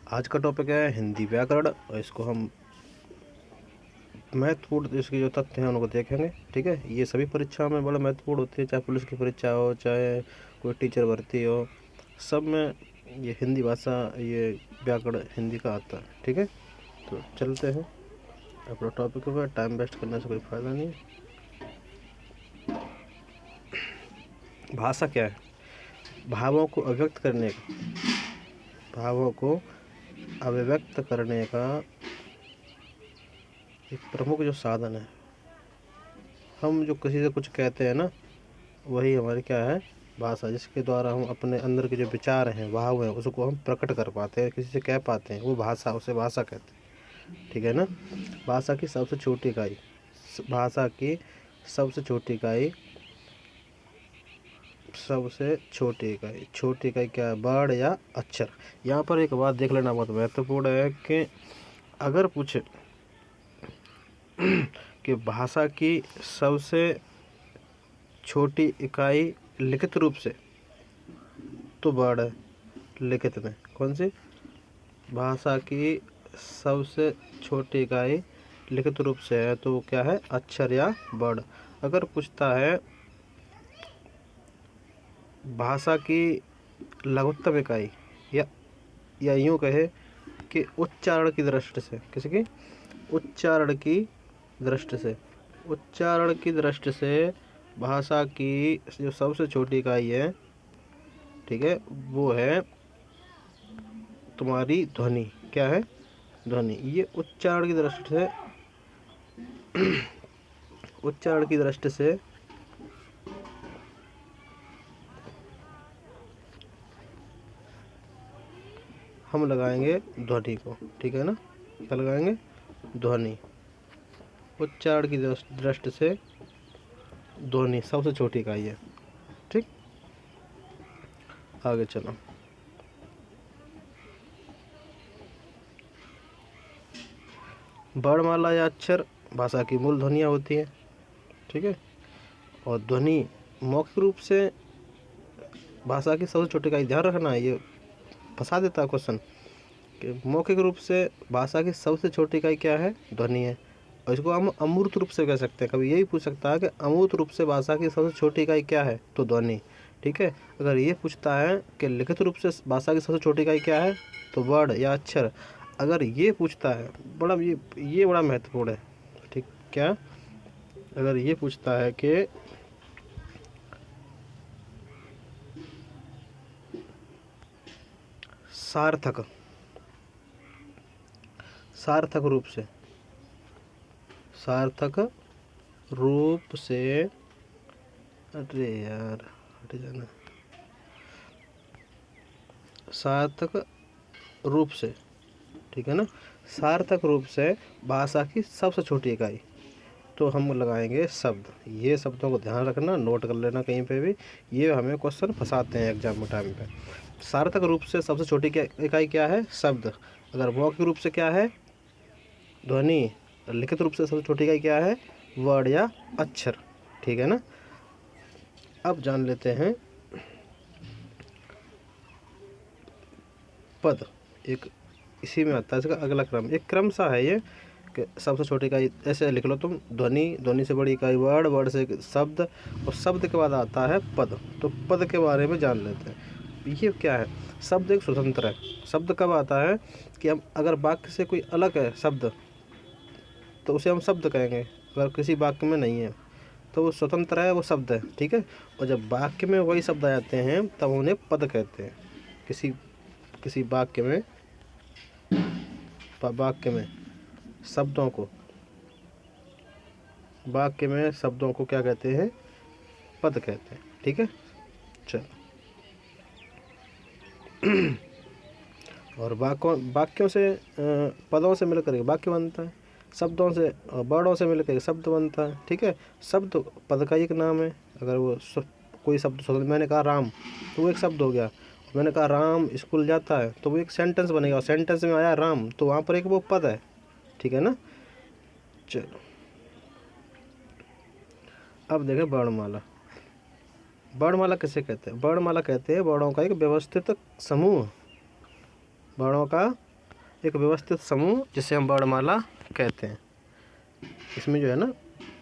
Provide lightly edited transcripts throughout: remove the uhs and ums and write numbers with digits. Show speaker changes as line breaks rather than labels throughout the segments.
आज का टॉपिक है हिंदी व्याकरण और इसको हम महत्वपूर्ण इसके जो तथ्य हैं उनको देखेंगे। ठीक है, ये सभी परीक्षाओं में बड़ा महत्वपूर्ण होती है, चाहे पुलिस की परीक्षा हो, चाहे कोई टीचर भर्ती हो, सब में ये हिंदी भाषा, ये व्याकरण हिंदी का आता है। ठीक है, तो चलते हैं अपना टॉपिक पर। टाइम वेस्ट करने से कोई फ़ायदा नहीं है। भाषा क्या है? भावों को अभिव्यक्त करने का, भावों को अभिव्यक्त करने का एक प्रमुख जो साधन है। हम जो किसी से कुछ कहते हैं ना, वही हमारी क्या है, भाषा, जिसके द्वारा हम अपने अंदर के जो विचार हैं, भाव हैं, उसको हम प्रकट कर पाते हैं, किसी से कह पाते हैं, वो भाषा, उसे भाषा कहते हैं। ठीक है ना। भाषा की सबसे छोटी इकाई, भाषा की सबसे छोटी इकाई, सबसे छोटी इकाई क्या है? वर्ड या अक्षर। यहाँ पर एक बात देख लेना बहुत महत्वपूर्ण है कि अगर पूछे कि भाषा की सबसे छोटी इकाई लिखित रूप से, तो वर्ड है। लिखित में कौन सी? भाषा की सबसे छोटी इकाई लिखित रूप से है, तो वो क्या है? अक्षर या वर्ड। अगर पूछता है भाषा की लघुत्तम इकाई, या यूँ कहे कि उच्चारण की दृष्टि से, किसी की उच्चारण की दृष्टि से, उच्चारण की दृष्टि से भाषा की जो सबसे छोटी इकाई है, ठीक है, वो है तुम्हारी ध्वनि। क्या है? ध्वनि। ये उच्चारण की दृष्टि से उच्चारण की दृष्टि से हम लगाएंगे ध्वनि को। ठीक है ना, क्या लगाएंगे? ध्वनि। उच्चारण की दृष्टि से ध्वनि सबसे छोटी इकाई है। ठीक, आगे चलो। वर्णमाला या अक्षर भाषा की मूल ध्वनियाँ होती हैं। ठीक है, और ध्वनि मौखिक रूप से भाषा की सबसे छोटी इकाई। ध्यान रखना, ये फंसा देता है क्वेश्चन कि मौखिक रूप से भाषा की सबसे छोटी इकाई क्या है? ध्वनि है। और इसको हम अमूर्त रूप से कह सकते हैं। कभी यही पूछ सकता है कि अमूर्त रूप से भाषा की सबसे छोटी इकाई क्या है? तो ध्वनि। ठीक है, अगर ये पूछता है कि लिखित रूप से भाषा की सबसे छोटी इकाई क्या है, तो वर्ड या अक्षर। अगर ये पूछता है, बड़ा ये बड़ा महत्वपूर्ण है। ठीक, क्या? अगर ये पूछता है कि सार्थक सार्थक रूप से, सार्थक रूप से, अरे यार हट जाना, सार्थक रूप से, ठीक है ना, सार्थक रूप से भाषा की सबसे छोटी इकाई, तो हम लगाएंगे शब्द। ये शब्दों को ध्यान रखना, नोट कर लेना कहीं पे भी, ये हमें क्वेश्चन फंसाते हैं एग्जाम टाइम पे। सार्थक रूप से सबसे छोटी इकाई क्या है? शब्द। अगर मौखिक रूप से क्या है? ध्वनि। लिखित रूप से सबसे छोटी इकाई क्या है? वर्ड या अक्षर। ठीक है ना। अब जान लेते हैं पद। एक इसी में आता है इसका अगला क्रम, एक क्रम सा है ये कि सबसे छोटी इकाई ऐसे लिख लो तुम, ध्वनि, ध्वनि से बड़ी इकाई वर्ड, वर्ड से शब्द, और शब्द के बाद आता है पद। तो पद के बारे में जान लेते हैं। ये क्या है? शब्द एक स्वतंत्र है। शब्द कब आता है कि हम अगर वाक्य से कोई अलग है शब्द, तो उसे हम शब्द कहेंगे। अगर किसी वाक्य में नहीं है तो वो स्वतंत्र है, वो शब्द है। ठीक है, और जब वाक्य में वही शब्द आ जाते हैं तब उन्हें पद कहते हैं। किसी किसी वाक्य में शब्दों को, वाक्य में शब्दों को क्या कहते हैं? पद कहते हैं। ठीक है, चलो। और वाक्यों से पदों से मिलकर एक वाक्य बनता है, शब्दों से वर्डों से मिलकर एक शब्द बनता है। ठीक है, शब्द पद का एक नाम है। अगर वो कोई शब्द, मैंने कहा राम, तो वो एक शब्द हो गया। मैंने कहा राम स्कूल जाता है, तो वो एक सेंटेंस बनेगा। सेंटेंस में आया राम, तो वहाँ पर एक वो पद है। ठीक है ना। चलो, अब देखें वर्णमाला। वर्णमाला किसे कहते हैं? वर्णमाला कहते हैं वर्णों का एक व्यवस्थित समूह, वर्णों का एक व्यवस्थित समूह जिसे हम वर्णमाला कहते हैं। इसमें जो है ना,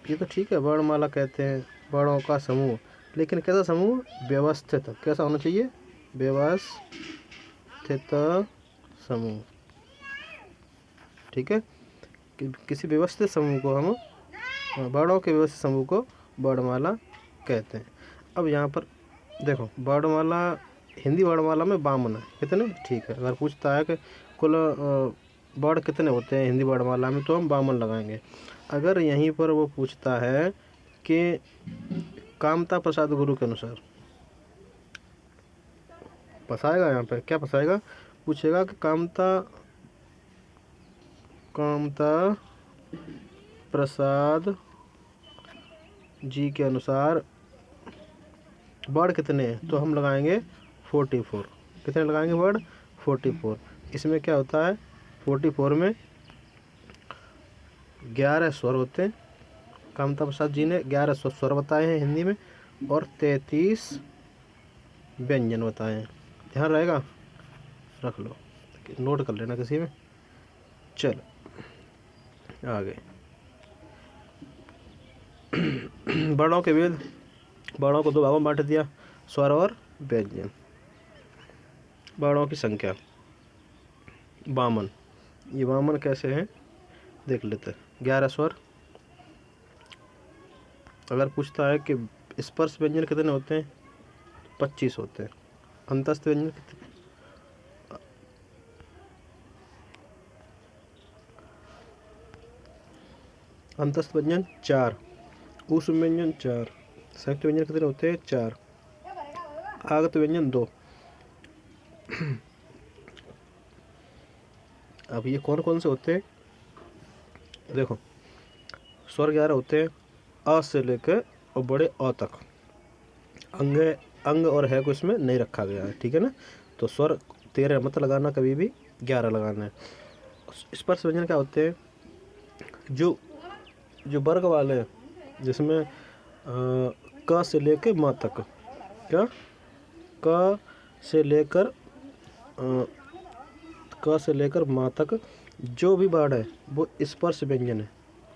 ये तो ठीक है, वर्णमाला कहते हैं, वर्णों का समूह, लेकिन कैसा समूह? व्यवस्थित। कैसा होना चाहिए? व्यवस्थित समूह। ठीक है, किसी व्यवस्थित समूह को हम, वर्णों के व्यवस्थित समूह को वर्णमाला कहते हैं। अब यहाँ पर देखो, वर्णमाला, हिंदी वर्णमाला में 52 है। कितने? ठीक है, अगर पूछता है कि कुल वर्ण कितने होते हैं हिंदी वर्णमाला में, तो हम 52 लगाएंगे। अगर यहीं पर वो पूछता है कि कामता प्रसाद गुरु के अनुसार, फंसाएगा यहाँ पे, क्या फंसाएगा? पूछेगा कि कामता प्रसाद जी के अनुसार वर्ड कितने हैं, तो हम लगाएंगे 44। कितने लगाएंगे वर्ड? 44। इसमें क्या होता है? 44 में 11 स्वर होते हैं। कामता प्रसाद जी ने 11 स्वर बताए हैं हिंदी में, और 33 व्यंजन बताए हैं। ध्यान रहेगा, रख लो, नोट कर लेना किसी में। चलो आगे। वर्णों के भेद, वर्णों को 2 भागों में बांट दिया, स्वर और व्यंजन। वर्णों की संख्या 52। ये 52 कैसे हैं देख लेते हैं। 11 स्वर। अगर पूछता है कि स्पर्श व्यंजन कितने होते हैं, 25 होते हैं। अंतस्थ व्यंजन कितने? अंतस्थ व्यंजन 4, ऊष्म व्यंजन 4, संयुक्त व्यंजन कितने होते हैं? 4, आगत व्यंजन 2। अब ये कौन कौन से होते हैं? देखो, स्वर 11 होते हैं, अ से लेकर और बड़े अ तक। अंग और है को इसमें नहीं रखा गया है, ठीक है ना। तो स्वर 13 मत लगाना, कभी भी 11 लगाना है। स्पर्श व्यंजन क्या होते हैं? जो वर्ग वाले हैं, जिसमें क से लेकर म तक, क्या? क से लेकर म तक जो भी वर्ड है वो स्पर्श व्यंजन है,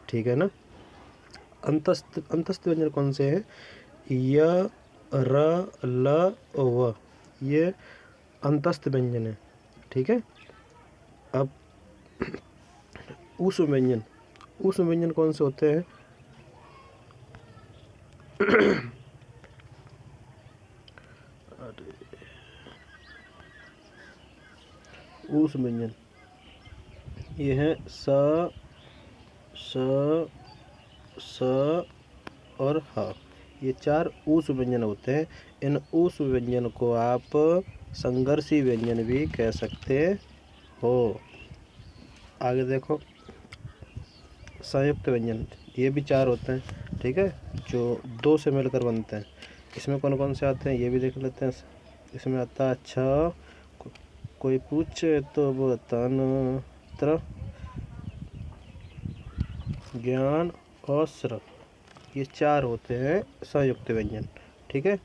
ठीक है ना। अंतस्थ व्यंजन कौन से हैं? य, र, ल, व, ये अंतस्थ व्यंजन है, ठीक है। अब ऊष्म व्यंजन कौन से होते हैं? ऊष्म व्यंजन ये है स, स और ह। ये 4 ऊष्म व्यंजन होते हैं। इन ऊष्म व्यंजन को आप संघर्षी व्यंजन भी कह सकते हो। आगे देखो, संयुक्त व्यंजन, ये भी 4 होते हैं, ठीक है, जो 2 से मिलकर बनते हैं। इसमें कौन कौन से आते हैं ये भी देख लेते हैं। इसमें आता है छ, कोई पूछे तो वो तंत्र, ज्ञान और स्र। ये 4 होते हैं संयुक्त व्यंजन, ठीक है।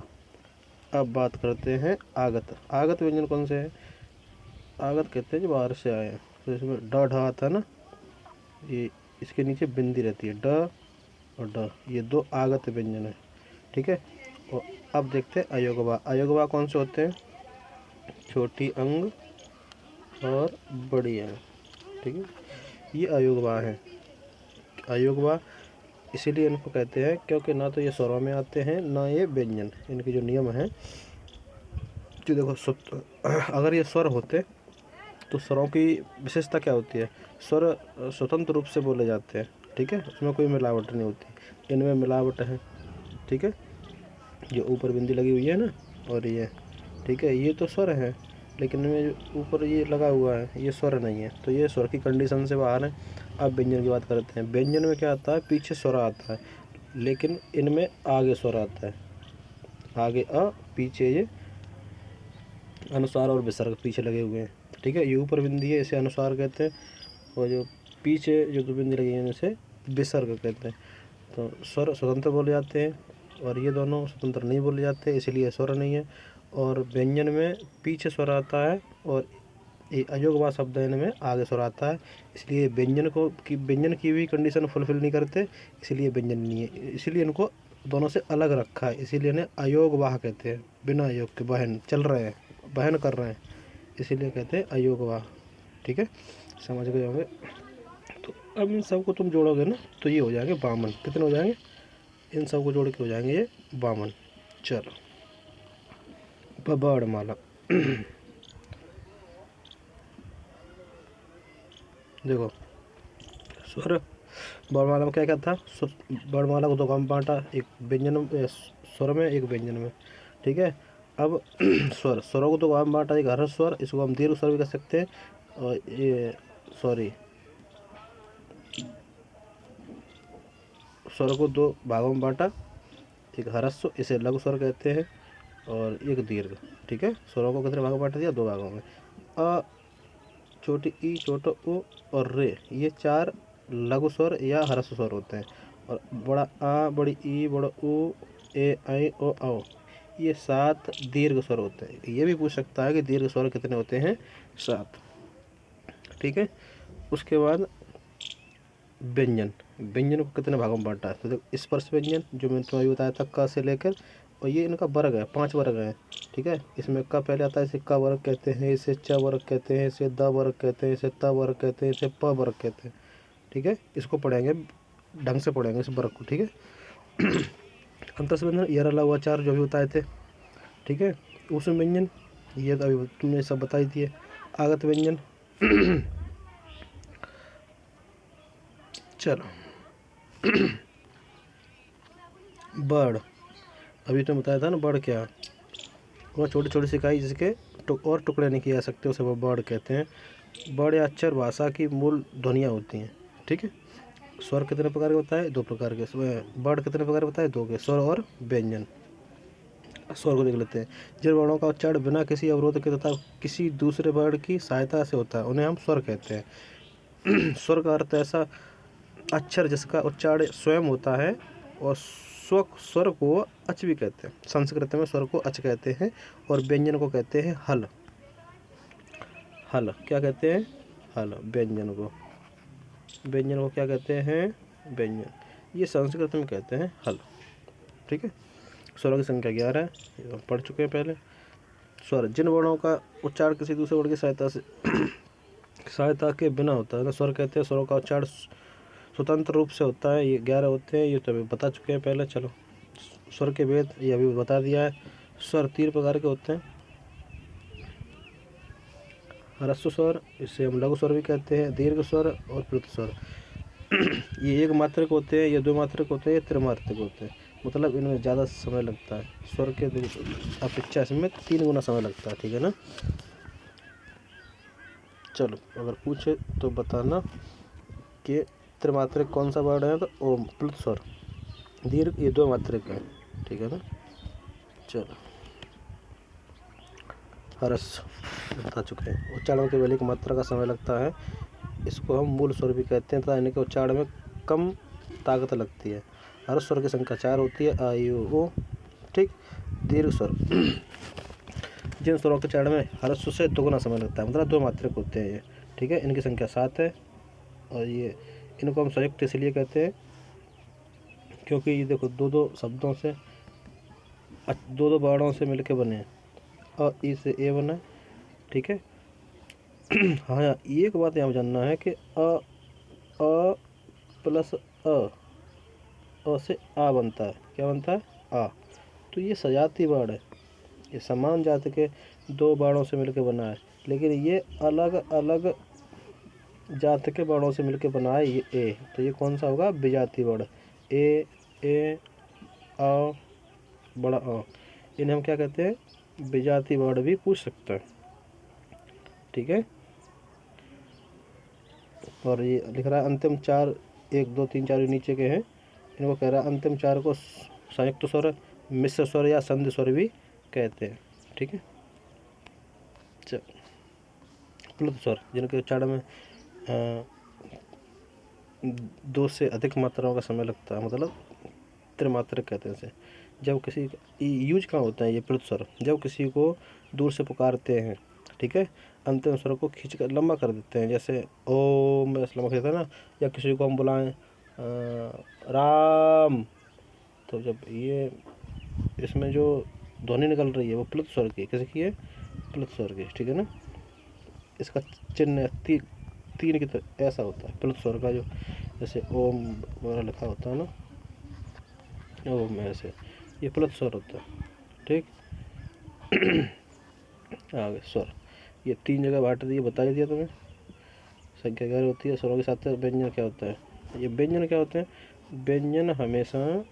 अब बात करते हैं आगत व्यंजन कौन से हैं? आगत कहते हैं जो बाहर से आए हैं। तो इसमें ड ढ आता है ना, ये इसके नीचे बिंदी रहती है, ड और ड, ये 2 आगत व्यंजन है, ठीक है। और अब देखते हैं अयोगवा। अयोगवा कौन से होते हैं? छोटी अंग और बड़ी अंग, ठीक है, ये अयोगवा है। अयोगवा इसीलिए इनको कहते हैं क्योंकि ना तो ये स्वरों में आते हैं ना ये व्यंजन। इनके जो नियम हैं, जो देखो, अगर ये स्वर होते तो स्वरों की विशेषता क्या होती है? स्वर स्वतंत्र रूप से बोले जाते हैं, ठीक है, उसमें कोई मिलावट नहीं होती। इनमें मिलावट है, ठीक है। जो ऊपर बिंदी लगी हुई है ना, और ये, ठीक है, ये तो स्वर है, लेकिन इनमें जो ऊपर ये लगा हुआ है ये स्वर नहीं है, तो ये स्वर की कंडीशन से बाहर है। अब व्यंजन की बात करते हैं। व्यंजन में क्या आता है? पीछे स्वर आता है, लेकिन इनमें आगे स्वर आता है। आगे अ, पीछे ये अनुस्वार और विसर्ग पीछे लगे हुए हैं, ठीक है। ये ऊपर बिंदी है, इसे अनुस्वार कहते हैं, और जो पीछे जो 2 बिंदी लगी हैं इसे विसर्ग कहते हैं। तो स्वर स्वतंत्र बोले जाते हैं, और ये दोनों स्वतंत्र नहीं बोले जाते, इसलिए स्वर नहीं है। और व्यंजन में पीछे स्वर आता है और ये अयोग्यवाह शब्द इनमें आगे स्वर आता है, इसलिए व्यंजन की भी कंडीशन फुलफिल नहीं करते, इसलिए व्यंजन नहीं है, इसीलिए इनको दोनों से अलग रखा है, इसीलिए इन्हें अयोग्यवाह कहते हैं। बिना योग के वहन चल रहे हैं, वहन कर रहे हैं, इसीलिए कहते हैं अयोग्यवाह। ठीक है, समझ गए होंगे। तो अब इन सबको तुम जोड़ोगे ना तो ये हो जाएंगे वामन। कितने हो जाएंगे? इन सबको जोड़ के हो जाएंगे ये वामन। चलो, वर्णमाला। देखो स्वर, वर्णमाला में क्या क्या था? वर्णमाला को दो भाग में बांटा, एक व्यंजन स्वर में, एक व्यंजन में। ठीक है, अब स्वरों को दो भाग में बांटा, एक हर्ष स्वर, इसको हम दीर्घ स्वर भी कह सकते हैं, और ये सॉरी स्वर को दो भागों में बांटा, एक हर्ष, इसे लघु स्वर कहते हैं, और एक दीर्घ। ठीक है, स्वरों को कितने भागों में बांट दिया? दो भागों में। अ, छोटी ई, छोटा उ और रे, ये चार लघु स्वर या हर्ष स्वर होते हैं, और बड़ा आ, बड़ी ई, बड़ा उ, ए, ऐ, ओ, औ, ये 7 दीर्घ स्वर होते हैं। ये भी पूछ सकता है कि दीर्घ स्वर कितने होते हैं? 7। ठीक है, उसके बाद व्यंजन। व्यंजन को कितने भागों में बांटा है? तो देखो, स्पर्श व्यंजन जो मैंने तुम्हें बताया था, क से लेकर, और ये इनका वर्ग है, 5 वर्ग हैं। ठीक है, इसमें क पहले आता है, इसे क वर्ग कहते हैं, इसे च वर्ग कहते हैं, इसे द वर्ग कहते हैं, इसे त वर्ग कहते हैं, इसे प वर्ग कहते हैं। ठीक है, इसको पढ़ेंगे, ढंग से पढ़ेंगे इस वर्ग को। ठीक है, अंतस व्यंजन, यर लव आचार जो भी बताए थे। ठीक है, उसमें व्यंजन ये तो अभी तुमने सब बताई दिए। आगत व्यंजन। चलो, बर्ड, अभी तुमने बताया था ना बर्ड क्या, वह छोटी छोटी सिकाई जिसके और टुकड़े नहीं किए जा सकते, उसे वो बर्ड कहते हैं। बर्ड या अक्षर भाषा की मूल ध्वनियाँ होती हैं। ठीक है, स्वर कितने प्रकार के बताए? 2 प्रकार के। बर्ड कितने प्रकार के बताए? 2 के, स्वर और व्यंजन। स्वर को देख लेते हैं। जिन वर्णों का उच्चारण बिना किसी अवरोध के तथा किसी दूसरे वर्ण की सहायता से होता है, उन्हें हम स्वर कहते हैं। स्वर का अर्थ ऐसा अक्षर जिसका उच्चारण स्वयं होता है, और स्वर को अच भी कहते हैं। संस्कृत में स्वर को अच कहते हैं, और व्यंजन को कहते हैं हल। हल क्या कहते हैं? हल। व्यंजन को क्या कहते हैं? व्यंजन। ये संस्कृत में कहते हैं हल। ठीक है, स्वरों की संख्या 11 है, ये हम पढ़ चुके हैं पहले। स्वर, जिन वर्णों का उच्चारण किसी दूसरे वर्ण की सहायता के बिना होता है ना स्वर कहते हैं। स्वरों का उच्चारण स्वतंत्र रूप से होता है, ये 11 होते हैं, ये तो अभी बता चुके हैं पहले। चलो, स्वर के भेद ये अभी बता दिया है। स्वर 3 प्रकार के होते हैं। ह्रस्व स्वर, इसे हम लघु स्वर भी कहते हैं, दीर्घ स्वर और प्लुत स्वर। ये 1 मात्रक होते हैं, ये 2 मात्रक होते हैं, ये त्रिमात्रक होते हैं। मतलब इनमें ज़्यादा समय लगता है, स्वर के अपेक्षा इसमें 3 गुना समय लगता है। ठीक है ना। चलो, अगर पूछे तो बताना कि त्रिमात्रक कौन सा वर्ड है, तो ओम, प्लुत स्वर। दीर्घ, ये 2 मात्रक है। ठीक है ना। चलो, हर्ष बता चुके हैं। उच्चारण के वेले की मात्रा का समय लगता है, इसको हम मूल स्वर भी कहते हैं, तथा इनके उच्चारण में कम ताकत लगती है। हर्ष स्वर की संख्या 4 होती है, आ, ई, ओ। ठीक। दीर्घ स्वर, जिन स्वरों के उच्चारण में हर्ष से 2 गुना समय लगता है, मतलब 2 मात्रक होते हैं ये। ठीक है, इनकी संख्या 7 है, और ये इनको हम संयुक्त इसलिए कहते हैं क्योंकि ये देखो 2-2 शब्दों से, 2-2 वर्णों से मिलकर बने हैं। अ, ई से ए बना। ठीक है। हाँ, एक बात यहाँ जानना है कि अ प्लस अ से आ बनता है। क्या बनता है? आ। तो ये सजाती वर्ण है, ये समान जाति के 2 वर्णों से मिलकर बना है, लेकिन ये अलग अलग जाति के वर्णों से मिलकर बना है। ये ए, तो ये कौन सा होगा? विजातीय वर्ण। ए, आ, बड़ा आ, इन्हें हम क्या कहते हैं? विजातीय वर्ण भी पूछ सकता है। ठीक है। और ये लिख रहा है अंतिम 4, 1, 2, 3, 4 नीचे के हैं, इनको कह रहा है अंतिम 4 को संयुक्त स्वर, मिश्र स्वर या संधि स्वर भी कहते हैं। ठीक है। चल, प्लुत स्वर, जिनके उच्चारण में 2 से अधिक मात्राओं का समय लगता है, मतलब त्रिमात्रक कहते हैं इसे। जब किसी यूज कहाँ होता है ये प्लुत स्वर? जब किसी को दूर से पुकारते हैं, ठीक है। अंतिम स्वर को खींच कर लंबा कर देते हैं, जैसे ओम ऐसे लंबा खींचते हैं ना, या किसी को हम बुलाएं राम, तो जब ये इसमें जो ध्वनि निकल रही है वो प्लुत स्वर की, किसी की है प्लुत स्वर की, ठीक है ना। इसका चिन्ह तीन की तरह ऐसा होता है प्लुत स्वर का, जो जैसे ओम वगैरह लिखा होता है ना, ओम ऐसे, ये प्लुत स्वर होता है, ठीक। आगे स्वर, ये 3 जगह बांट दिए, बता ही दिया तुम्हें। संख्या 11 होती है। स्वरों के साथ व्यंजन क्या होता है, ये व्यंजन क्या होते हैं, व्यंजन हमेशा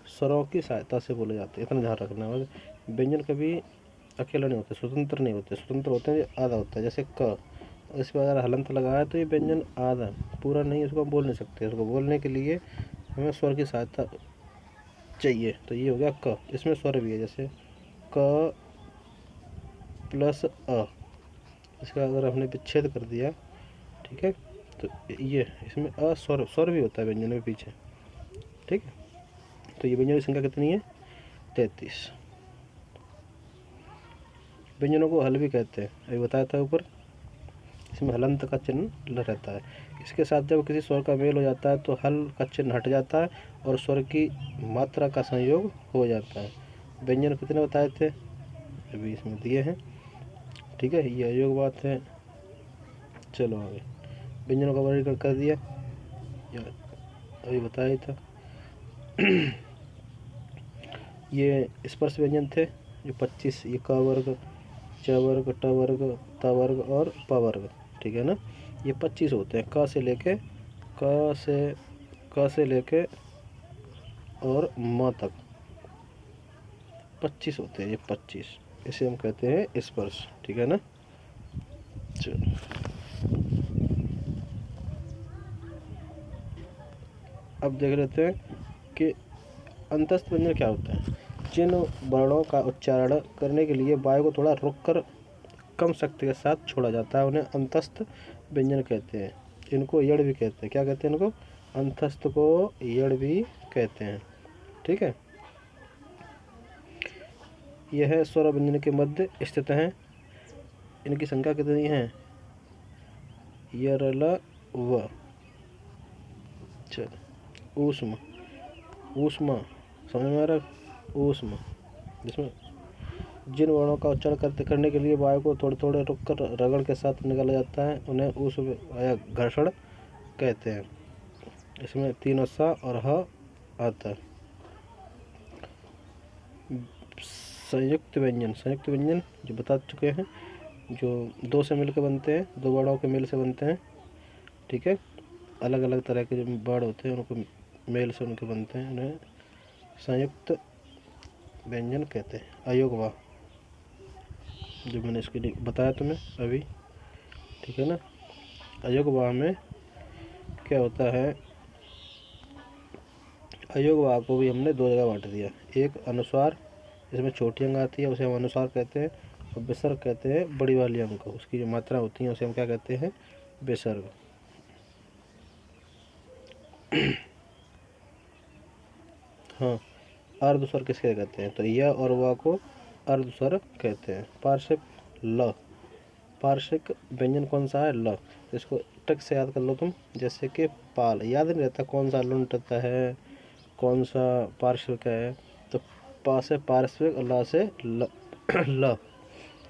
स्वरों की सहायता से बोले जाते हैं, इतना ध्यान रखना है। व्यंजन कभी अकेला नहीं होते, स्वतंत्र नहीं होते, स्वतंत्र होते हैं, आधा होता है। जैसे क, इस पर अगर हलंत लगाया तो ये व्यंजन आधा, पूरा नहीं, इसको हम बोल नहीं सकते। इसको बोलने के लिए हमें स्वर की सहायता चाहिए, तो ये हो गया क। इसमें स्वर भी है, जैसे क प्लस अ, इसका अगर हमने विच्छेद कर दिया, ठीक है, तो ये इसमें अ स्वर भी होता है व्यंजन में पीछे, ठीक है। तो ये व्यंजन की संख्या कितनी है, 33। व्यंजनों को हल भी कहते हैं, अभी बताया था ऊपर। इसमें हलंत का चिन्ह रहता है, इसके साथ जब किसी स्वर का मेल हो जाता है तो हल का चिन्ह हट जाता है और स्वर की मात्रा का संयोग हो जाता है। व्यंजन कितने बताए थे, अभी इसमें दिए हैं, ठीक है, ये अयोग बात है। चलो आगे, व्यंजनों का वर्गीकरण कर दिया, अभी बताया ही था। ये स्पर्श व्यंजन थे जो 25, ये क वर्ग, च वर्ग, ट वर्ग, त वर्ग और प वर्ग, ठीक है ना। ये 25 होते हैं, क से लेके और म तक 25 होते हैं, ये 25, इसे हम कहते हैं स्पर्श, ठीक है ना। चलो अब देख लेते हैं कि अंतस्थ व्यंजन क्या होता है। जिन वर्णों का उच्चारण करने के लिए वायु को थोड़ा रुककर कम शक्ति के साथ छोड़ा जाता है, उन्हें अंतस्थ व्यंजन कहते हैं। इनको यड़ भी कहते हैं, क्या कहते हैं इनको, अंतस्थ को यड़ भी कहते हैं, ठीक है। यह स्वर व्यंजन के मध्य स्थित हैं। इनकी संख्या कितनी है, यरल व, चल ऊष्म, ऊष्मा समझ में आ रहा है, ऊष्म, जिसमें जिन वर्णों का उच्चारण करने के लिए वायु को थोड़े थोड़े रुककर रगड़ के साथ निकाला जाता है, उन्हें ऊष्म या घर्षण कहते हैं। इसमें 3 सा और ह आता है। संयुक्त व्यंजन जो बता चुके हैं, जो 2 से मिलकर बनते हैं, 2 वर्णों के मेल से बनते हैं, ठीक है। अलग अलग तरह के जो वर्ड होते हैं उनको मेल से उनके बनते हैं, उन्हें संयुक्त व्यंजन कहते हैं। अयोगवा जो मैंने इसके लिए बताया तुम्हें अभी, ठीक है ना। अयोगवा में क्या होता है, अयोगवा को भी हमने 2 जगह बांट दिया। एक अनुस्वार, इसमें छोटी अंग आती है उसे हम अनुस्वार कहते हैं, और विसर्ग कहते हैं बड़ी वाली अंग को, उसकी जो मात्रा होती है उसे हम क्या कहते हैं, विसर्ग। हाँ, अर्धस्वर किसके कहते हैं, तो य और वा को अर्धस्वर कहते हैं। पार्श्विक ल, पार्श्विक व्यंजन कौन सा है, ल, इसको टक से याद कर लो तुम, जैसे कि पाल, याद नहीं रहता कौन सा लुंठता है, कौन सा पार्श्विक है, तो पा से पार्श्विक और ला से ल, ल,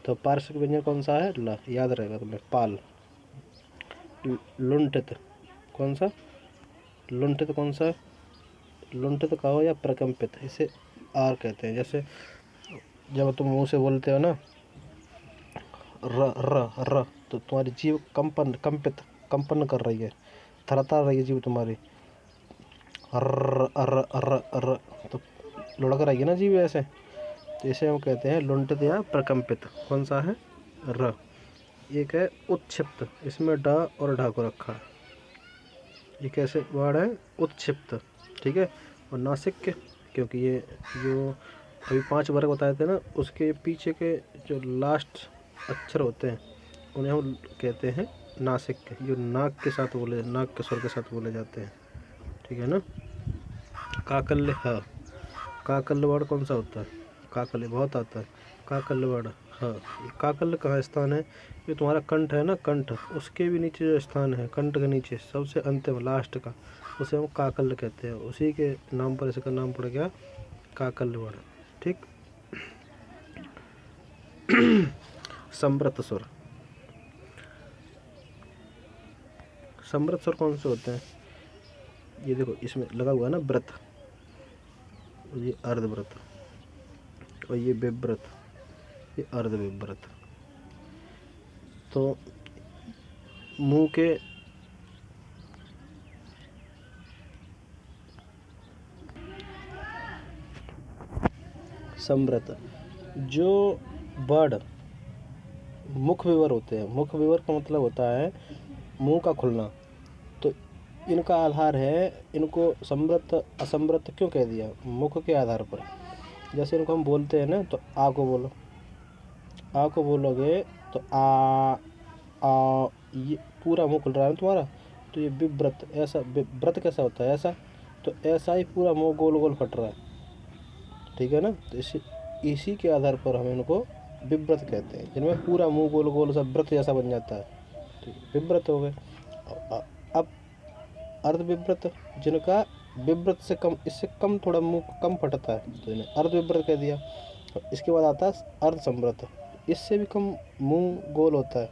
तो पार्श्विक व्यंजन कौन सा है, ल, याद रहेगा तुम्हें, पाल। लुंठित कौन सा, लुंठित कौन सा, लुंठित कहो या प्रकंपित, इसे आर कहते हैं। जैसे जब तुम मुंह से बोलते हो ना र र र, तो तुम्हारी जीभ कंपन कर रही है, थरथर रही है जीभ तुम्हारी, र र र र, तो लुढ़क रही है ना जीभ ऐसे, तो इसे हम कहते हैं लुंठित या प्रकंपित। कौन सा है, र। एक है उत्क्षिप्त, इसमें ड और ढा को रखा है, ये कैसे वर्ड है, उत्क्षिप्त, ठीक है। और नासिक, क्योंकि ये जो अभी 5 वर्ग बताए थे ना, उसके पीछे के जो लास्ट अक्षर होते हैं उन्हें हम कहते हैं नासिक, जो नाक के साथ बोले, नाक के स्वर के साथ बोले जाते हैं, ठीक है ना। काकल्य ह, काकल्य वर्ड कौन सा होता है, काकल्य बहुत आता है, काकल्य वर्ड हाँ, ये काकल्य कहाँ स्थान है? ये तुम्हारा कंठ है ना, कंठ, उसके भी नीचे जो स्थान है, कंठ के नीचे सबसे अंतिम लास्ट का, उसे हम काकल्य कहते हैं। उसी के नाम पर इसका नाम पड़ गया काकल्य वर्ण। ठीक। समृत स्वर। समृत स्वर कौन से होते हैं? ये देखो इसमें लगा हुआ है ना व्रत, ये अर्धव्रत, और ये विव्रत, ये अर्धविव्रत। तो मुंह के समृत जो वर्ड मुख विवर होते हैं, मुख विवर का मतलब होता है मुंह का खुलना, तो इनका आधार है, इनको समृत असमृत क्यों कह दिया? मुख के आधार पर। जैसे इनको हम बोलते हैं ना, तो आ को बोलो, आ को बोलोगे तो आ, ये पूरा मुंह खुल रहा है तुम्हारा, तो ये विव्रत। ऐसा व्रत कैसा होता है? ऐसा, तो ऐसा ही पूरा मुंह गोल गोल फट रहा है, ठीक है ना। तो इसी के आधार पर हम इनको विव्रत कहते हैं, जिनमें पूरा मुंह गोल गोल सा व्रत जैसा बन जाता है, ठीक, विव्रत हो गए। अब अर्धविव्रत, जिनका विव्रत से कम, इससे कम थोड़ा मुंह कम फटता है, तो इन्हें अर्धविव्रत कह दिया। और इसके बाद आता है अर्धसमृत, इससे भी कम मुंह गोल होता है,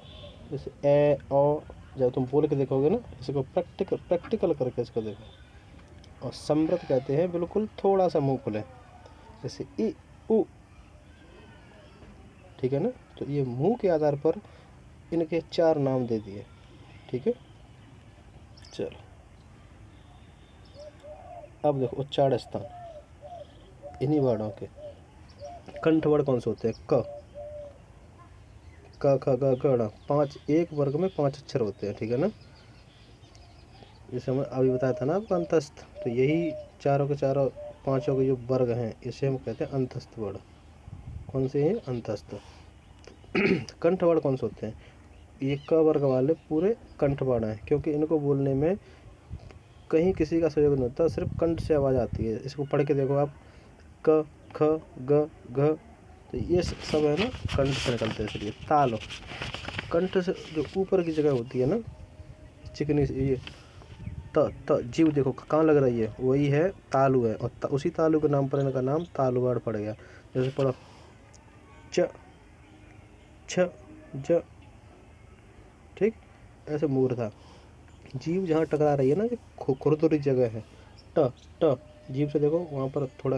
जैसे ए ओ, जब तुम बोल के देखोगे ना, इसको प्रैक्टिकल करके इसको देखो। और समृत कहते हैं बिल्कुल थोड़ा सा मुंह खुले, जैसे ई उ, ठीक है ना। तो ये मुंह के आधार पर इनके 4 नाम दे दिए, ठीक है। चलो अब देखो उच्चारण स्थान इन्हीं वर्णों के। कंठ वर्ण कौन से होते हैं? क, क ख ग घ ङ। 5, एक वर्ग में 5 अक्षर होते हैं, ठीक है ना। जैसे हमने अभी बताया था ना आपको अंतस्थ, तो यही चारों के चारों, पांचों के जो वर्ग हैं, इसे हम कहते हैं अंतस्थ वर्ण। कौन से हैं? अंतस्थ। कंठ वर्ण कौन से होते हैं? ये क वर्ग वाले पूरे कंठ वर्ण हैं, क्योंकि इनको बोलने में कहीं किसी का सहयोग नहीं होता, सिर्फ कंठ से आवाज़ आती है। इसको पढ़ के देखो आप, क ख ग घ, तो ये सब है ना कंठ से निकलते हैं। इसलिए ताल, कंठ से जो ऊपर की जगह होती है ना चिकनी सी, ये त जीव देखो कहाँ लग रही है, वही है तालु है, और उसी तालु के नाम पर इनका नाम तालु वर्ण पड़ गया। जैसे पढ़ो च छ ज, ठीक। ऐसे मूर्धा, जीव जहाँ टकरा रही है ना, जो खुरदुरी जगह है, ट ट, जीव से देखो वहाँ पर थोड़ा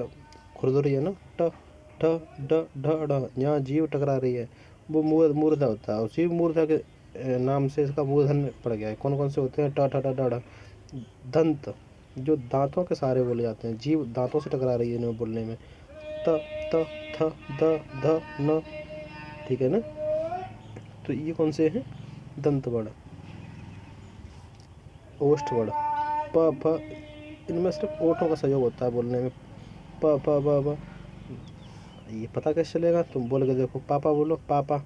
खुरदुरी है ना, ट ठ ड ढ ढ, जहाँ जीव टकरा रही है वो मूर्धा होता है। उसी मूर्धा के नाम से इसका मूर्धन पड़ गया है। कौन कौन से होते हैं? ट ठ ड ढ ढ। दंत, जो दांतों के सहारे बोले जाते हैं, जीव दांतों से टकरा रही है इन्हें बोलने में, त त थ द ध न, ठीक है ना। तो ये कौन से हैं? दंत वर्ण। ओष्ठ वर्ण, प फ, इनमें सिर्फ ओठों का सहयोग होता है बोलने में, प प ब ब। ये पता कैसे चलेगा? तुम बोल के देखो, पापा बोलो, पापा,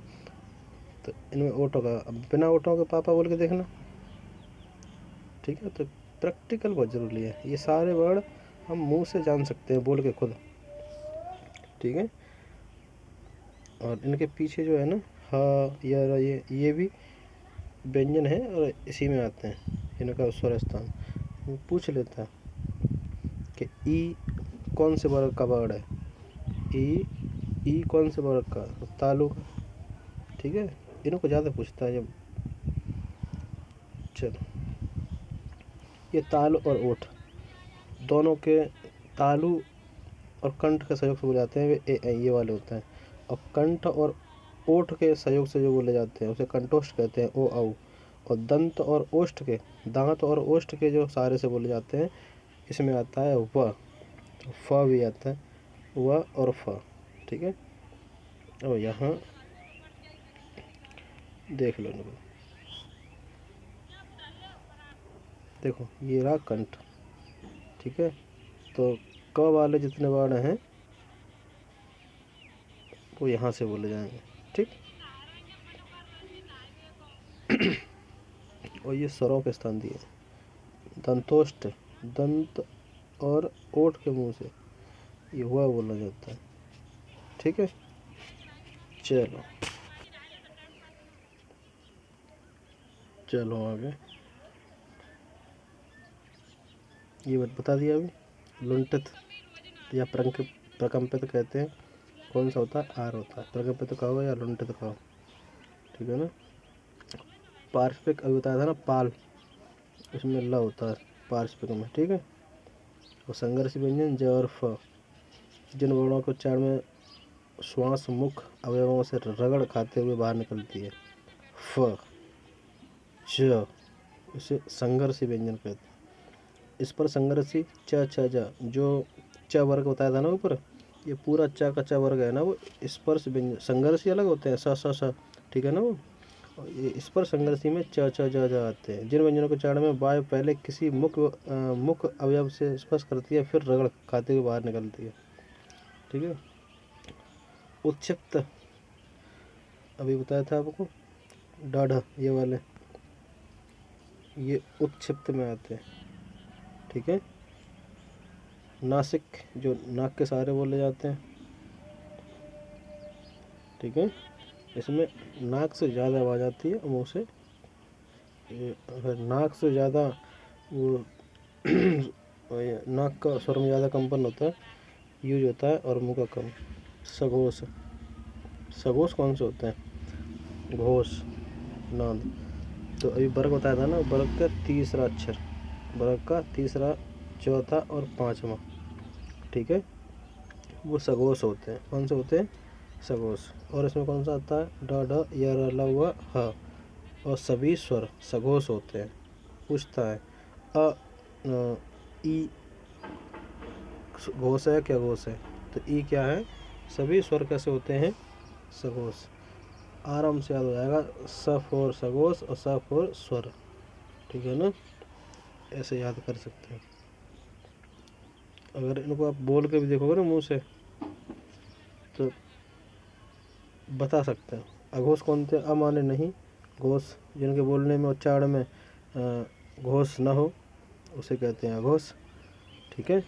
तो इनमें ओठों का, अब बिना ओठों के पापा बोल के देखना, ठीक है। तो प्रैक्टिकल बहुत ज़रूरी है, ये सारे वर्ड हम मुंह से जान सकते हैं बोल के खुद, ठीक है। और इनके पीछे जो है ना, ह या ये भी व्यंजन है और इसी में आते हैं इनका स्वर स्थान। पूछ लेता है कि ई कौन से वर्ग का वर्ड है? ई कौन से वर्ग का? तालु का, ठीक है। इनको ज़्यादा पूछता है जब। चलो, ये तालु और ओठ दोनों के, तालु और कंठ के सहयोग से बोले जाते हैं वे ये वाले होते हैं, और कंठ और ओठ के सहयोग से जो बोले जाते हैं उसे कंठोष्ठ कहते हैं, ओ औ। और दंत और ओष्ठ के, दांत और ओष्ठ के जो सारे से बोले जाते हैं, इसमें आता है व, फ भी आता है, व और फ, ठीक है। और यहाँ देख लो इनको, देखो ये रहा कंठ, ठीक है। तो क वाले जितने वर्ण हैं वो यहाँ से बोले जाएंगे, ठीक। और ये स्वरों के स्थान दिए, दंतोष्ठ, दंत और ओठ के मुंह से ये हुआ बोला जाता है, ठीक है। चलो चलो आगे, ये बता दिया अभी। लुंठित या प्रकंपित कहते हैं, कौन सा होता है? आर होता है। प्रकंपित कहो या लुंठित कहो, ठीक है ना। पार्श्विक अभी बताया था ना, पाल, इसमें ल होता है पार्श्विक में, ठीक है। और संघर्षी व्यंजन ज और फ, जिन वर्णों को उच्चारण में श्वास मुख अवयवों से रगड़ खाते हुए बाहर निकलती है, फ, ज, इसे संघर्षी व्यंजन कहते हैं। इस पर संघर्षी च, छ, ज, जो च वर्ग बताया था ना ऊपर, ये पूरा च का च वर्ग है ना, वो स्पर्श व्यंजन। संघर्षी अलग होते हैं, स स स, ठीक है ना। वो ये इस पर संघर्षी में च, छ, ज, ज आते हैं। जिन व्यंजनों के उच्चारण में वायु पहले किसी मुख अवयव से स्पर्श करती है, फिर रगड़ खाते हुए बाहर निकलती है, ठीक है। उत्क्षिप्त अभी बताया था आपको, डाढ़, ये वाले, ये उत्क्षिप्त में आते हैं, ठीक है। नासिक, जो नाक के सहारे बोले जाते हैं, ठीक है। इसमें नाक से ज़्यादा आवाज़ आती है, मुँह से अगर नाक से ज़्यादा वो नाक का स्वर में ज़्यादा कंपन होता है, यूज होता है, और मुँह का कम। सघोष, सघोष कौन से होते हैं? घोष, नाद। तो अभी वर्ग बताया था ना, वर्ग का तीसरा अक्षर, वर्ग का तीसरा, चौथा और पांचवा, ठीक है, वो सघोष होते हैं। कौन से होते हैं? सघोष। और इसमें कौन सा आता है? ड, ढ, य, र, ल, व, ह, और सभी स्वर सघोष होते हैं। पूछता है ई घोष है क्या घोष है? तो ई क्या है? सभी स्वर कैसे होते हैं? सघोष। आराम से याद हो जाएगा, स फोर सघोष और स फोर स्वर, ठीक है ना, ऐसे याद कर सकते हैं। अगर इनको आप बोल के भी देखोगे ना मुंह से, तो बता सकते हैं। अघोष कौन थे? अमाने नहीं, घोष, जिनके बोलने में उच्चारण में घोष न हो, उसे कहते हैं अघोष, ठीक है।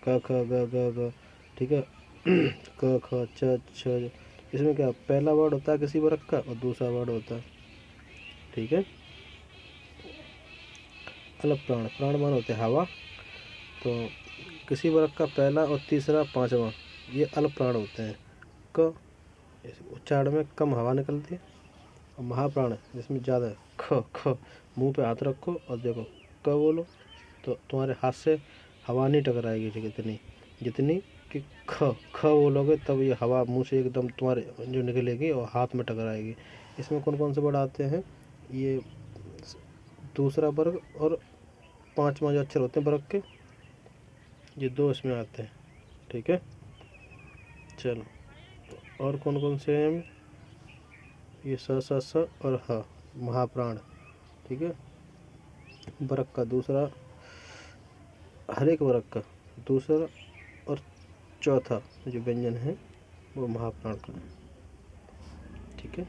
क, ख, ग, ग, ग, ठीक है। क, ख, छ, छ, इसमें क्या पहला वर्ड होता है किसी वर्ग का और दूसरा वर्ड होता है, ठीक है। अलग प्राण, प्राण मान होते हैं हवा, तो किसी वर्ग का पहला और तीसरा पांचवा, ये अल्प प्राण होते हैं। क, उच्चारण में कम हवा निकलती है। और महाप्राण जिसमें ज़्यादा है, ख, ख, मुंह पे हाथ रखो और देखो, क बोलो, तो तुम्हारे हाथ से हवा नहीं टकराएगी, ठीक है, इतनी जितनी कि ख, ख बोलोगे तब ये हवा मुंह से एकदम तुम्हारे जो निकलेगी और हाथ में टकराएगी। इसमें कौन कौन से वर्ड आते हैं? ये दूसरा वर्ग और पांचवा जो अक्षर होते हैं वर्ग के, ये दो इसमें आते हैं, ठीक है। चलो, और कौन कौन से हैं? ये स, स, स और ह, महाप्राण, ठीक है। वर्ग का दूसरा, हर एक वर्ग का दूसरा और चौथा जो व्यंजन है वो महाप्राण का है, ठीक है।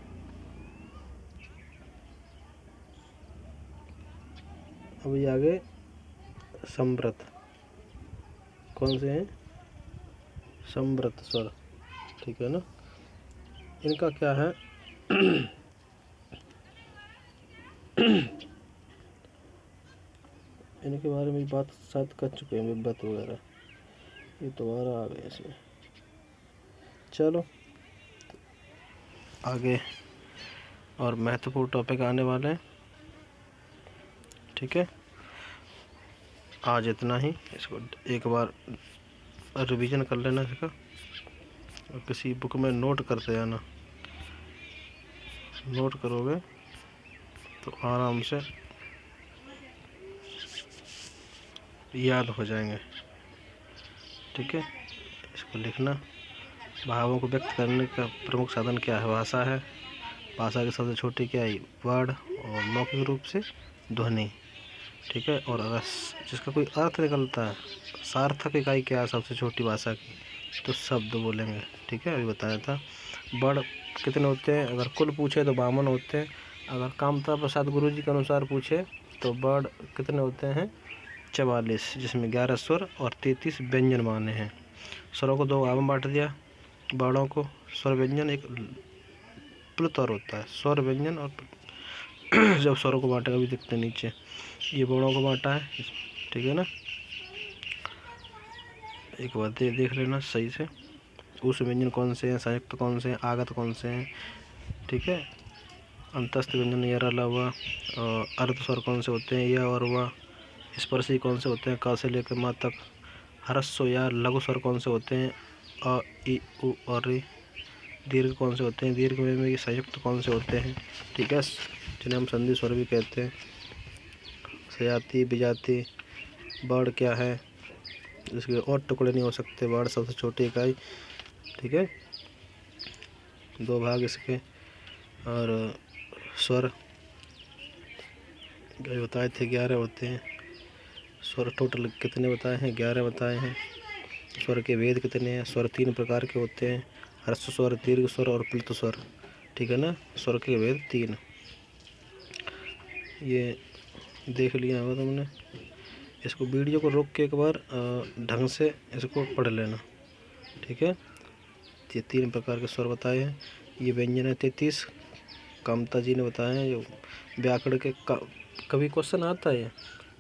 अब ये आगे समव्रत, कौन से हैं? समव्रत स्वर, ठीक है ना। इनका क्या है? इनके बारे में बात शायद कर चुके हैं, विभक्त वगैरह, ये दोबारा आ गए इसमें। चलो आगे और महत्वपूर्ण टॉपिक आने वाले हैं, ठीक है। आज इतना ही, इसको एक बार रिवीजन कर लेना इसका, और किसी बुक में नोट करते जाना, नोट करोगे तो आराम से याद हो जाएंगे, ठीक है। इसको लिखना। भावों को व्यक्त करने का प्रमुख साधन क्या है? भाषा है। भाषा की सबसे छोटी क्या है? वर्ड, और मौखिक रूप से ध्वनि, ठीक है। और अगर जिसका कोई अर्थ निकलता है, सार्थक इकाई क्या है सबसे छोटी भाषा की? तो शब्द बोलेंगे, ठीक है, अभी बताया था। वर्ड कितने होते हैं? अगर कुल पूछे तो 52 होते हैं। अगर कामता प्रसाद गुरु जी के अनुसार पूछे तो वर्ड कितने होते हैं? 44, जिसमें 11 स्वर और 33 व्यंजन माने हैं। स्वरों को दो भागों में बांट दिया, वर्णों को। स्वर व्यंजन एक प्लुत और होता है, स्वर व्यंजन और जब स्वरों को बांटा भी दिखते हैं नीचे, ये वर्णों को बांटा है, ठीक है ना। एक बार देख लेना सही से, उस व्यंजन कौन से हैं, संयुक्त कौन से हैं, आगत कौन से हैं, ठीक है। अंतस्थ व्यंजन यर अलावा, और अर्ध स्वर कौन से होते हैं, यह और वह। स्पर्शी कौन से होते हैं, क से लेकर माँ तक। ह्रस्व या लघु स्वर कौन से होते हैं, अ इ उ और ऋ। दीर्घ कौन से होते हैं, दीर्घ में ये संयुक्त कौन से होते हैं, ठीक है, जिन्हें हम संधि स्वर भी कहते हैं। सजाती विजाती। बाढ़ क्या है, इसके और टुकड़े नहीं हो सकते, बाढ़ सबसे छोटी इकाई, ठीक है। 2 भाग इसके। और स्वर बताए थे 11 होते हैं। स्वर टोटल कितने बताए हैं, 11 बताए हैं। स्वर के वेद कितने हैं, स्वर 3 प्रकार के होते हैं, ह्रस्व स्वर, दीर्घ स्वर और प्लुत स्वर, ठीक है ना। स्वर के वेद 3, ये देख लिया होगा तुमने। इसको वीडियो को रोक के एक बार ढंग से इसको पढ़ लेना, ठीक है। ये 3 प्रकार के स्वर बताए हैं। ये व्यंजन है 33, कामता जी ने बताए हैं। जो व्याकरण के कभी क्वेश्चन आता है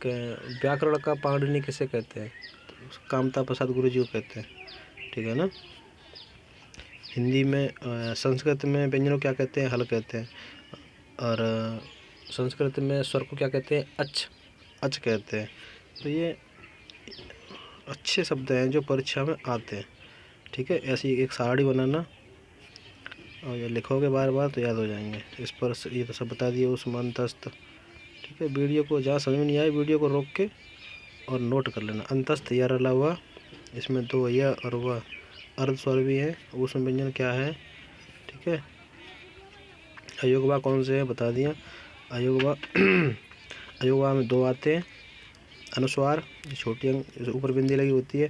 कि व्याकरण का पाणिनि किसे कहते हैं, तो कामता प्रसाद गुरु जी को कहते हैं, ठीक है ना। हिंदी में संस्कृत में व्यंजनों क्या कहते हैं, हल कहते हैं। और संस्कृत में स्वर को क्या कहते हैं, अच कहते हैं। तो ये अच्छे शब्द हैं जो परीक्षा में आते हैं, ठीक है। ऐसी एक सारणी बनाना और ये लिखोगे बार बार तो याद हो जाएंगे। इस पर ये तो सब बता दिए, उस्मानतस्त, ठीक है। वीडियो को जहाँ समझ में नहीं आए वीडियो को रोक के और नोट कर लेना। अंतस्थ या रला हुआ, इसमें 2 या और वह अर्ध स्वर भी है। उसमें व्यंजन क्या है, ठीक है। अयोगवा कौन से है बता दिया। अयोगवा अयोगवा में 2 आते हैं। अनुस्वार, छोटी अंग ऊपर बिंदी लगी होती है,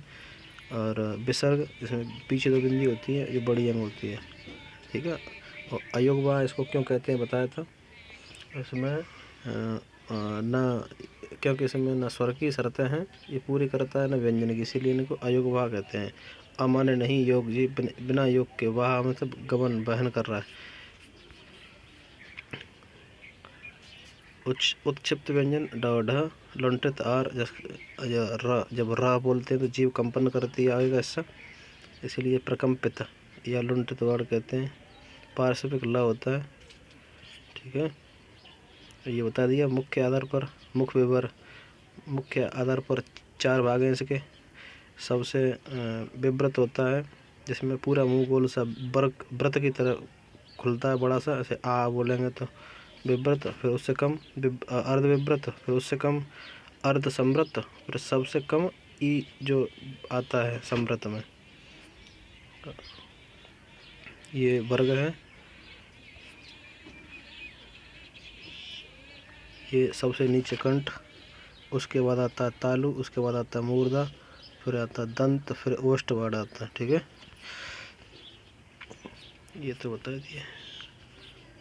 और विसर्ग, इसमें पीछे 2 बिंदी होती है, ये बड़ी अंग होती है, ठीक है। और अयोगवा इसको क्यों कहते हैं बताया था। इसमें ना, क्योंकि इसमें न स्वर की शर्तें हैं, ये पूरी करता है, न व्यंजन की, इसीलिए इनको अयोगवा कहते हैं। अमान्य नहीं योग जी, बिना योग के, वाह मतलब गमन बहन कर रहा है। उत्क्षिप्त व्यंजन ड ढ, लुंठित आर, जब र बोलते हैं तो जीव कंपन करती है आगे का हिस्सा, इसीलिए प्रकम्पित या लुंठित वर्ड कहते हैं। पार्श्विक ल होता है, ठीक है। ये बता दिया। मुख्य आधार पर, मुख्य आधार पर 4 भाग हैं इसके। सबसे विव्रत होता है, जिसमें पूरा मुंह गोल सा व्रत की तरह खुलता है, बड़ा सा, ऐसे आ बोलेंगे तो विव्रत, फिर उससे कम अर्ध विव्रत, फिर उससे कम अर्ध संवृत, फिर सबसे कम ई जो आता है संवृत में, ये वर्ग है। ये सबसे नीचे कंठ, उसके बाद आता है तालु, उसके बाद आता है मूर्धा, फिर आता है दंत, फिर ओष्ठ वर्ड आता है, ठीक है। ये तो बता दिए।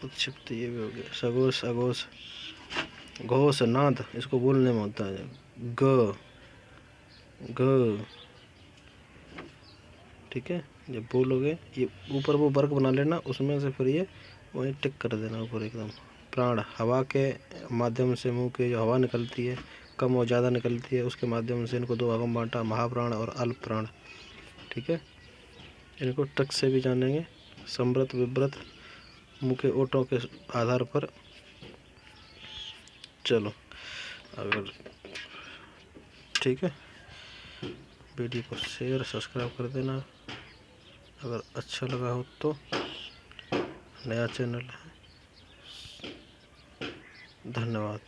उत्क्षिप्त ये भी हो गया। सघोष, अघोष, घोष नाद, इसको बोलने में होता है ग ग, ठीक है। जब बोलोगे ये ऊपर वो वर्ग बना लेना, उसमें से फिर ये वहीं टिक कर देना ऊपर एकदम। प्राण, हवा के माध्यम से मुंह के जो हवा निकलती है, कम और ज़्यादा निकलती है, उसके माध्यम से इनको 2 भागों में बांटा, महाप्राण और अल्प प्राण, ठीक है। इनको टक से भी जानेंगे। संवृत विव्रत, मुंह के ओठों के आधार पर। चलो, अगर ठीक है, वीडियो को शेयर सब्सक्राइब कर देना अगर अच्छा लगा हो तो। नया चैनल है, धन्यवाद।